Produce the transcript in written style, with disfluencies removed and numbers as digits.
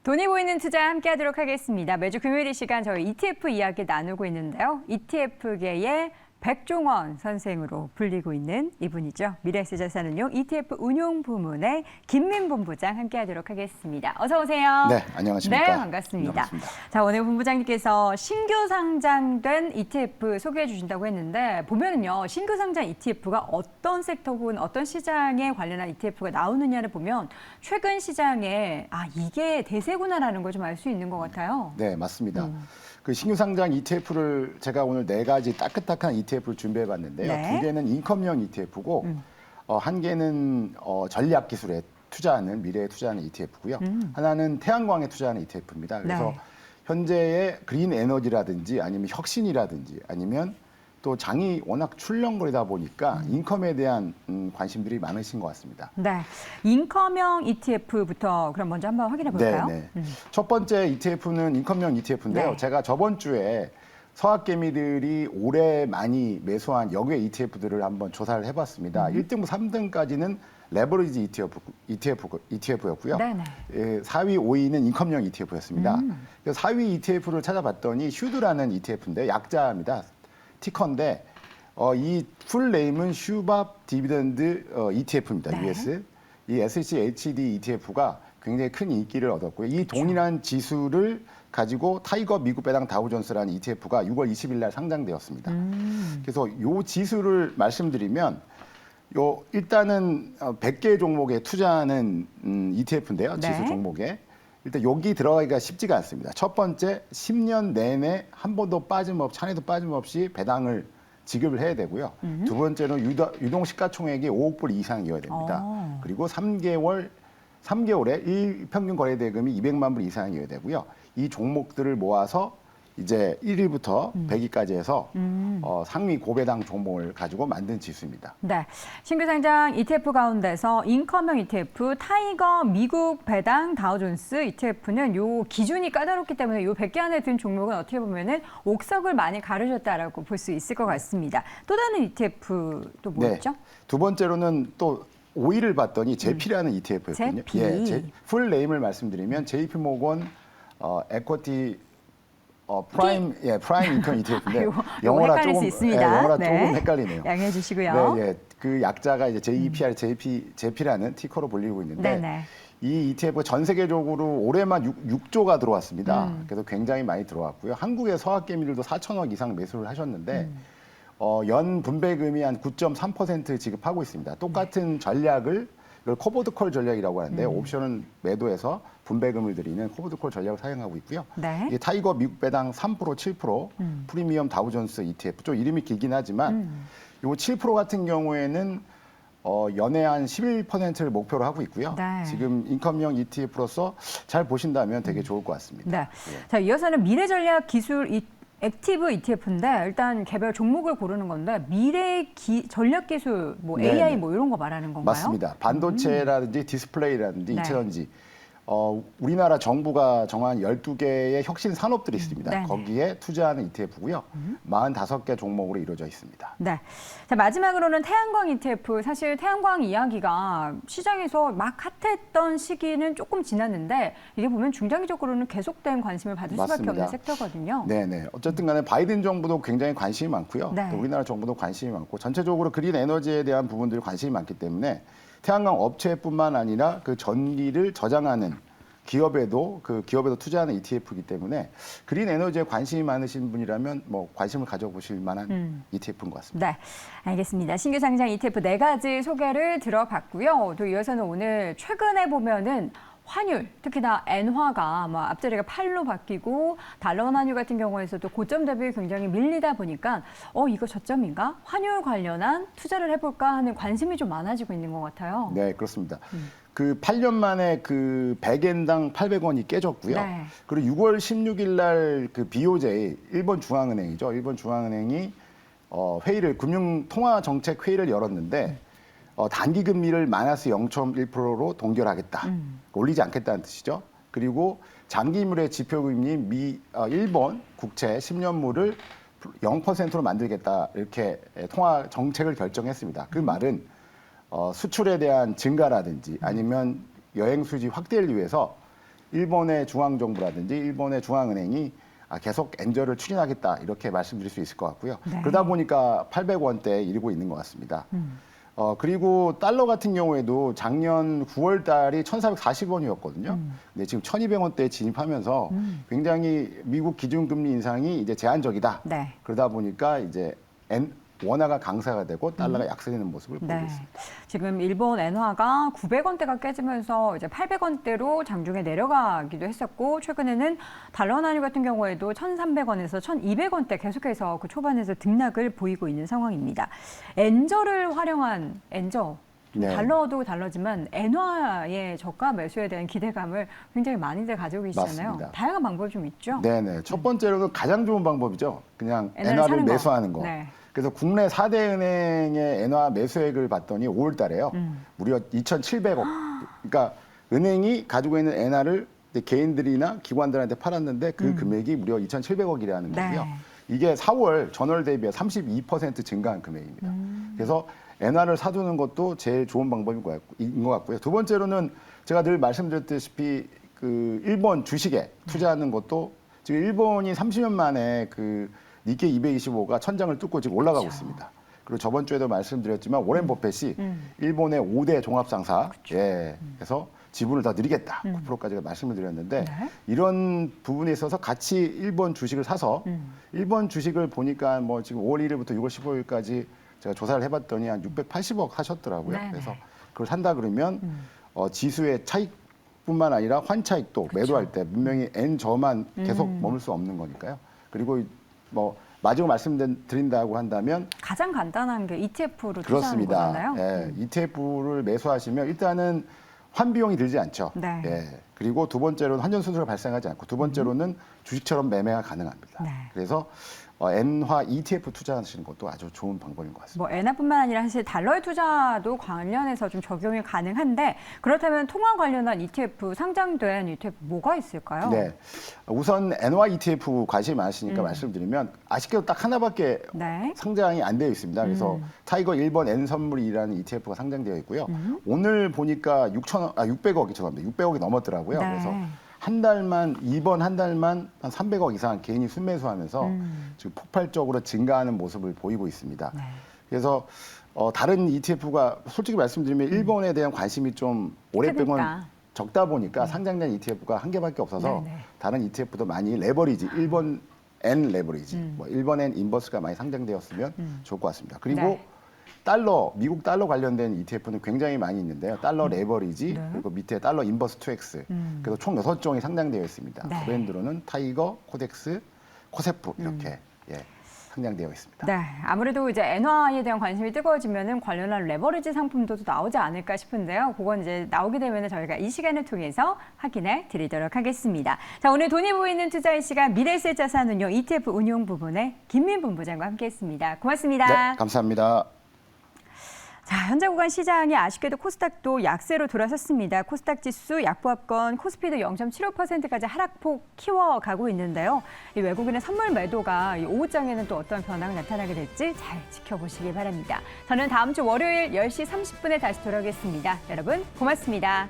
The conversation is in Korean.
돈이 보이는 투자 함께하도록 하겠습니다. 매주 금요일 이 시간 저희 ETF 이야기 나누고 있는데요. ETF계의 백종원 선생으로 불리고 있는 이분이죠. 미래에셋자산운용 ETF 운용 부문의 김민 본부장 함께하도록 하겠습니다. 어서 오세요. 네, 안녕하십니까. 네, 반갑습니다. 자, 오늘 본부장님께서 신규 상장된 ETF 소개해 주신다고 했는데 보면은요, 신규 상장 ETF가 어떤 섹터 혹은 어떤 시장에 관련한 ETF가 나오느냐를 보면 최근 시장에 이게 대세구나라는 걸 좀 알 수 있는 것 같아요. 네, 맞습니다. 그 신규 상장 ETF를 제가 오늘 4가지 따끈따끈한 ETF를 준비해 봤는데요. 네. 2개는 인컴형 ETF고 한 개는 전략 기술에 투자하는 미래에 투자하는 ETF고요. 하나는 태양광에 투자하는 ETF입니다. 그래서 네. 현재의 그린 에너지라든지 아니면 혁신이라든지 아니면 또 장이 워낙 출렁거리다 보니까 인컴에 대한 관심들이 많으신 것 같습니다. 네, 인컴형 ETF부터 그럼 먼저 한번 확인해 볼까요? 네. 첫 번째 ETF는 인컴형 ETF인데요. 네. 제가 저번 주에 서학개미들이 올해 많이 매수한 역외 ETF들을 한번 조사를 해봤습니다. 1등부터 3등까지는 레버리지 ETF였고요. 네네. 4위, 5위는 인컴형 ETF였습니다. 그래서 4위 ETF를 찾아봤더니 휴드라는 ETF인데 약자입니다. 티커인데 이 풀 네임은 슈밥 디비던드 ETF입니다. 네. US. 이 SCHD ETF가 굉장히 큰 인기를 얻었고요. 이 동일한 지수를 가지고 타이거 미국 배당 다우존스라는 ETF가 6월 20일 날 상장되었습니다. 그래서 이 지수를 말씀드리면 일단은 100개 종목에 투자하는 ETF인데요. 네. 지수 종목에. 일단 여기 들어가기가 쉽지가 않습니다. 첫 번째, 10년 내내 한 번도 찬해도 빠짐없이 배당을 지급을 해야 되고요. 두 번째는 유동 시가총액이 5억 불 이상이어야 됩니다. 그리고 3개월에 일평균 거래 대금이 200만 불 이상이어야 되고요. 이 종목들을 모아서 이제 1위부터 100위까지 해서 상위 고배당 종목을 가지고 만든 지수입니다. 네, 신규 상장 ETF 가운데서 인컴형 ETF 타이거 미국 배당 다우존스 ETF는 요 기준이 까다롭기 때문에 요 100개 안에 든 종목은 어떻게 보면은 옥석을 많이 가르셨다라고 볼 수 있을 것 같습니다. 또 다른 ETF 또 뭐였죠? 네. 두 번째로는 또 5위를 봤더니 제피라는 ETF였거든요. 제피. 풀 네임을 말씀드리면 JP 모건 에쿼티 프라임 인컴 ETF인데 영어라 헷갈릴 수 있습니다. 영어라 네. 조금 헷갈리네요. 양해해 주시고요. 네, 그 약자가 이제 JEPR, JP라는 티커로 불리고 있는데 네네. 이 ETF 전 세계적으로 올해만 6조가 들어왔습니다. 그래서 굉장히 많이 들어왔고요. 한국의 서학개미들도 4천억 이상 매수를 하셨는데 연 분배금이 한 9.3% 지급하고 있습니다. 똑같은 전략을 이걸 코보드콜 전략이라고 하는데 옵션은 매도해서 분배금을 드리는 코보드콜 전략을 사용하고 있고요. 네. 이게 타이거 미국 배당 3%, 7%, 프리미엄 다우존스 ETF, 좀 이름이 길긴 하지만 요 7% 같은 경우에는 연에 한 11%를 목표로 하고 있고요. 네. 지금 인컴형 ETF로서 잘 보신다면 되게 좋을 것 같습니다. 네. 자, 이어서는 미래전략 기술 액티브 ETF인데 일단 개별 종목을 고르는 건데 전략 기술 뭐 네, AI 네. 뭐 이런 거 말하는 건가요? 맞습니다. 반도체라든지 디스플레이라든지 네. 이체전지. 우리나라 정부가 정한 12개의 혁신 산업들이 있습니다. 네네. 거기에 투자하는 ETF고요. 45개 종목으로 이루어져 있습니다. 네. 자, 마지막으로는 태양광 ETF. 사실 태양광 이야기가 시장에서 막 핫했던 시기는 조금 지났는데 이게 보면 중장기적으로는 계속된 관심을 받을 수밖에 맞습니다. 없는 섹터거든요. 네네. 어쨌든 간에 바이든 정부도 굉장히 관심이 많고요. 네. 또 우리나라 정부도 관심이 많고 전체적으로 그린 에너지에 대한 부분들이 관심이 많기 때문에 태양광 업체뿐만 아니라 그 전기를 저장하는 기업에도 투자하는 ETF이기 때문에 그린 에너지에 관심이 많으신 분이라면 뭐 관심을 가져보실 만한 ETF인 것 같습니다. 네, 알겠습니다. 신규 상장 ETF 4가지 소개를 들어봤고요. 또 이어서는 오늘 최근에 보면은 환율, 특히나 엔화가 앞자리가 8로 바뀌고 달러 환율 같은 경우에서도 고점 대비 굉장히 밀리다 보니까 이거 저점인가? 환율 관련한 투자를 해볼까 하는 관심이 좀 많아지고 있는 것 같아요. 네, 그렇습니다. 그 8년 만에 그 100엔당 800원이 깨졌고요. 네. 그리고 6월 16일 날 그 BOJ, 일본 중앙은행이죠. 일본 중앙은행이 금융통화정책 회의를 열었는데 단기 금리를 마이너스 0.1%로 동결하겠다. 올리지 않겠다는 뜻이죠. 그리고 장기물의 지표금리 일본 국채 10년물을 0%로 만들겠다. 이렇게 통화 정책을 결정했습니다. 그 말은 수출에 대한 증가라든지 아니면 여행 수지 확대를 위해서 일본의 중앙정부라든지 일본의 중앙은행이 계속 엔저를 추진하겠다 이렇게 말씀드릴 수 있을 것 같고요. 네. 그러다 보니까 800원대에 이르고 있는 것 같습니다. 그리고 달러 같은 경우에도 작년 9월 달이 1,440원이었거든요. 근데 지금 1,200원대에 진입하면서 굉장히 미국 기준금리 인상이 이제 제한적이다. 네. 그러다 보니까 이제 원화가 강세가 되고 달러가 약세되는 모습을 보이고 네. 있습니다. 지금 일본 엔화가 900원대가 깨지면서 이제 800원대로 장중에 내려가기도 했었고 최근에는 달러 환율 같은 경우에도 1,300원에서 1,200원대 계속해서 그 초반에서 등락을 보이고 있는 상황입니다. 엔저를 활용한 엔저 네. 달러도 달러지만 엔화의 저가 매수에 대한 기대감을 굉장히 많이들 가지고 계시잖아요. 맞습니다. 다양한 방법이 좀 있죠. 네네. 첫 번째로는 가장 좋은 방법이죠. 그냥 엔화를 엔화를 사는 거. 매수하는 거. 네. 그래서 국내 4대 은행의 엔화 매수액을 봤더니 5월 달에요. 무려 2,700억. 그러니까 은행이 가지고 있는 엔화를 개인들이나 기관들한테 팔았는데 그 금액이 무려 2,700억이라는 네. 거고요. 이게 4월 전월 대비해 32% 증가한 금액입니다. 그래서 엔화를 사두는 것도 제일 좋은 방법인 것 같고요. 두 번째로는 제가 늘 말씀드렸다시피 그 일본 주식에 투자하는 것도 지금 일본이 30년 만에 그 니케이 225가 천장을 뚫고 지금 올라가고 그렇죠. 있습니다. 그리고 저번 주에도 말씀드렸지만 오렌 버핏이 일본의 5대 종합상사, 예, 그래서 지분을 더 늘리겠다, 9%까지 말씀을 드렸는데 네. 이런 부분에 있어서 같이 일본 주식을 사서 일본 주식을 보니까 뭐 지금 5월 1일부터 6월 15일까지 제가 조사를 해봤더니 한 680억 사셨더라고요. 네네. 그래서 그걸 산다 그러면 지수의 차익뿐만 아니라 환차익도 매도할 때 분명히 N저만 계속 머물 수 없는 거니까요. 그리고 뭐 마지막 말씀드린다고 한다면 가장 간단한 게 ETF로 투자하는 그렇습니다. 거잖아요. 예, ETF를 매수하시면 일단은 환비용이 들지 않죠. 네. 예, 그리고 두 번째로는 환전 수수료가 발생하지 않고 두 번째로는 주식처럼 매매가 가능합니다. 네. 그래서 엔화 ETF 투자하시는 것도 아주 좋은 방법인 것 같습니다. 뭐 엔화뿐만 아니라 사실 달러의 투자도 관련해서 좀 적용이 가능한데 그렇다면 통화 관련한 ETF 상장된 ETF 뭐가 있을까요? 네, 우선 엔화 ETF 관심이 많으시니까 말씀드리면 아쉽게도 딱 하나밖에 네. 상장이 안 되어 있습니다. 그래서 타이거 1번 N 선물이라는 ETF가 상장되어 있고요. 오늘 보니까 600억이 죄송합니다. 600억이 넘었더라고요. 네. 그래서 한 달만 이번 한 달만 한 300억 이상 개인이 순매수하면서 지금 폭발적으로 증가하는 모습을 보이고 있습니다. 네. 그래서 다른 ETF가 솔직히 말씀드리면 일본에 대한 관심이 좀 오랫동안 크니까. 적다 보니까 상장된 ETF가 한 개밖에 없어서 네네. 다른 ETF도 많이 레버리지 일본 N 레버리지 뭐 일본 N 인버스가 많이 상장되었으면 좋을 것 같습니다. 그리고 네. 달러 미국 달러 관련된 ETF는 굉장히 많이 있는데요. 달러 레버리지 네. 그리고 밑에 달러 인버스 2X 그래서 총 6종이 상장되어 있습니다. 네. 브랜드로는 타이거, 코덱스, 코세프 이렇게 상장되어 있습니다. 네, 아무래도 이제 엔화에 대한 관심이 뜨거워지면은 관련한 레버리지 상품도 나오지 않을까 싶은데요. 그건 이제 나오게 되면은 저희가 이 시간을 통해서 확인해 드리도록 하겠습니다. 자, 오늘 돈이 보이는 투자의 시간 미래세 자산 운용 ETF 운용 부분에 김민 본부장과 함께했습니다. 고맙습니다. 네, 감사합니다. 자, 현재 구간 시장이 아쉽게도 코스닥도 약세로 돌아섰습니다. 코스닥 지수 약보합권 코스피도 0.75%까지 하락폭 키워가고 있는데요. 이 외국인의 선물 매도가 이 오후장에는 또 어떤 변화가 나타나게 될지 잘 지켜보시기 바랍니다. 저는 다음 주 월요일 10시 30분에 다시 돌아오겠습니다. 여러분 고맙습니다.